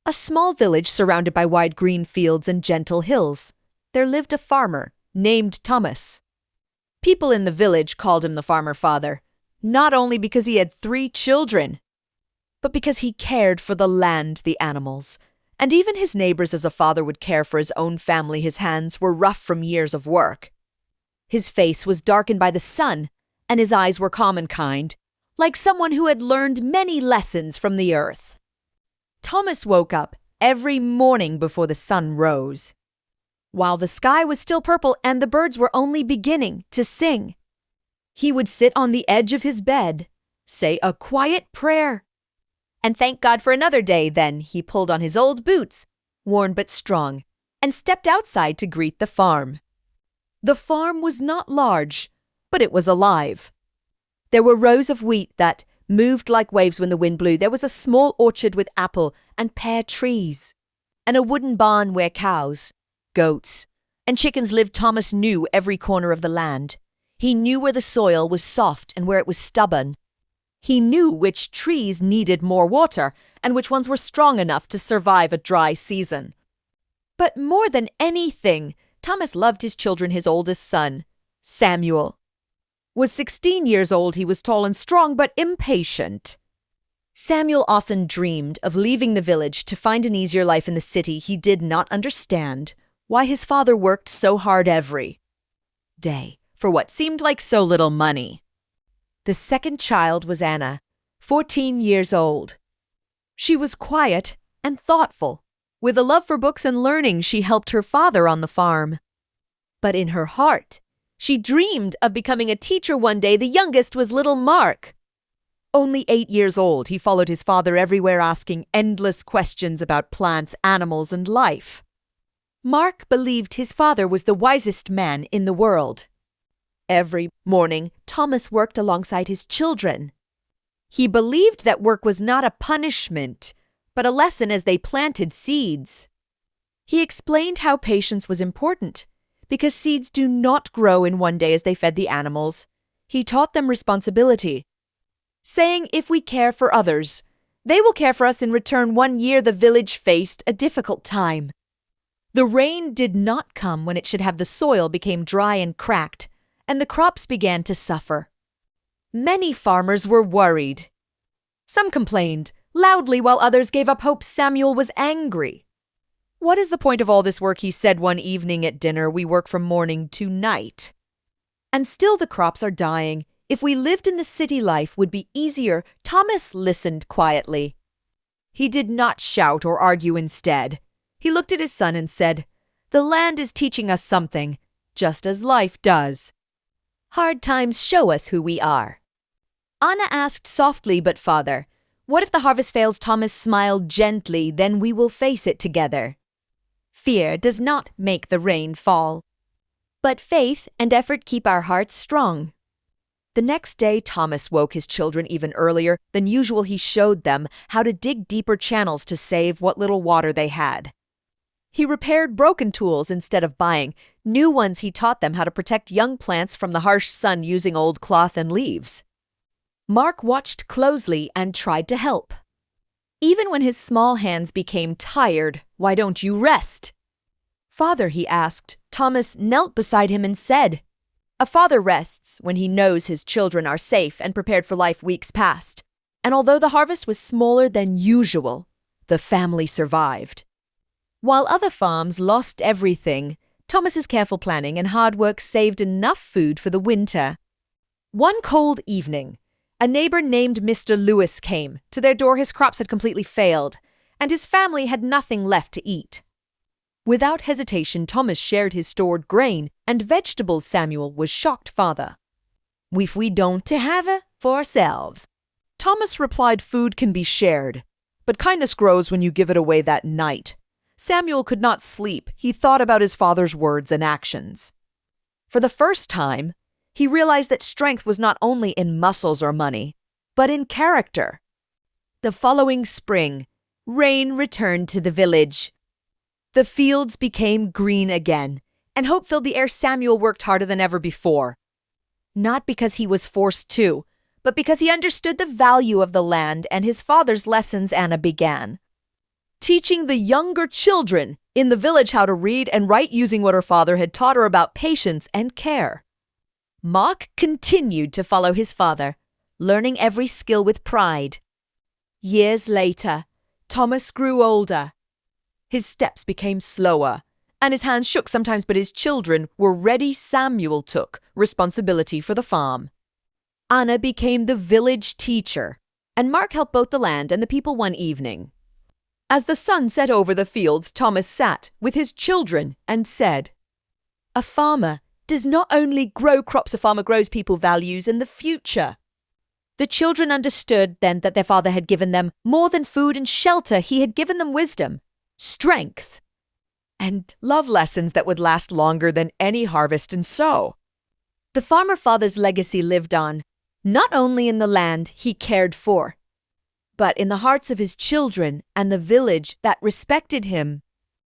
A small village surrounded by wide green fields and gentle hills. There lived a farmer named Thomas. People in the village called him the farmer father, not only because he had 3 children, but because he cared for the land, the animals, and even his neighbors as a father would care for his own family. His hands were rough from years of work. His face was darkened by the sun, and his eyes were calm and kind, like someone who had learned many lessons from the earth. Thomas woke up every morning before the sun rose, while the sky was still purple and the birds were only beginning to sing. He would sit on the edge of his bed, say a quiet prayer, and thank God for another day. Then he pulled on his old boots, worn but strong, and stepped outside to greet the farm. The farm was not large, but it was alive. There were rows of wheat that moved like waves when the wind blew. There was a small orchard with apple and pear trees, and a wooden barn where cows, goats, and chickens lived. Thomas knew every corner of the land. He knew where the soil was soft and where it was stubborn. He knew which trees needed more water and which ones were strong enough to survive a dry season. But more than anything, Thomas loved his children. His oldest son, Samuel, was 16 years old. He was tall and strong, but impatient. Samuel often dreamed of leaving the village to find an easier life in the city. He did not understand why his father worked so hard every day for what seemed like so little money. The second child was Anna, 14 years old. She was quiet and thoughtful. With a love for books and learning, she helped her father on the farm. But in her heart, she dreamed of becoming a teacher one day. The youngest was little Mark. Only 8 years old, he followed his father everywhere, asking endless questions about plants, animals, and life. Mark believed his father was the wisest man in the world. Every morning, Thomas worked alongside his children. He believed that work was not a punishment, but a lesson as they planted seeds. He explained how patience was important, because seeds do not grow in one day as they fed the animals. He taught them responsibility, saying if we care for others, they will care for us in return. One year, the village faced a difficult time. The rain did not come when it should have. The soil became dry and cracked, and the crops began to suffer. Many farmers were worried. Some complained loudly, while others gave up hope. Samuel was angry. "What is the point of all this work?" he said one evening at dinner. "We work from morning to night, and still the crops are dying. If we lived in the city, life would be easier." Thomas listened quietly. He did not shout or argue. Instead, he looked at his son and said, "The land is teaching us something, just as life does. Hard times show us who we are." Anna asked softly, "But father, what if the harvest fails?" Thomas smiled gently. "Then we will face it together. Fear does not make the rain fall, but faith and effort keep our hearts strong." The next day, Thomas woke his children even earlier than usual. He showed them how to dig deeper channels to save what little water they had. He repaired broken tools instead of buying new ones. He taught them how to protect young plants from the harsh sun using old cloth and leaves. Mark watched closely and tried to help. Even when his small hands became tired, "Why don't you rest?" "Father," he asked. Thomas knelt beside him and said, "A father rests when he knows his children are safe and prepared for life." Weeks passed, and although the harvest was smaller than usual, the family survived. While other farms lost everything, Thomas's careful planning and hard work saved enough food for the winter. One cold evening, a neighbor named Mr. Lewis came to their door. His crops had completely failed, and his family had nothing left to eat. Without hesitation, Thomas shared his stored grain and vegetables. Samuel was shocked. "Father, if we don't have it for ourselves." Thomas replied, "Food can be shared, but kindness grows when you give it away." That night, Samuel could not sleep. He thought about his father's words and actions. For the first time, he realized that strength was not only in muscles or money, but in character. The following spring, rain returned to the village. The fields became green again, and hope filled the air. Samuel worked harder than ever before, not because he was forced to, but because he understood the value of the land and his father's lessons. Anna began teaching the younger children in the village how to read and write using what her father had taught her about patience and care. Mark continued to follow his father, learning every skill with pride. Years later, Thomas grew older. His steps became slower, and his hands shook sometimes, but his children were ready. Samuel took responsibility for the farm. Anna became the village teacher, and Mark helped both the land and the people one evening. As the sun set over the fields, Thomas sat with his children and said, "A farmer does not only grow crops, a farmer grows people, values, and the future." The children understood then that their father had given them more than food and shelter. He had given them wisdom, strength, and love lessons that would last longer than any harvest and sow. The farmer father's legacy lived on, not only in the land he cared for, but in the hearts of his children and the village that respected him.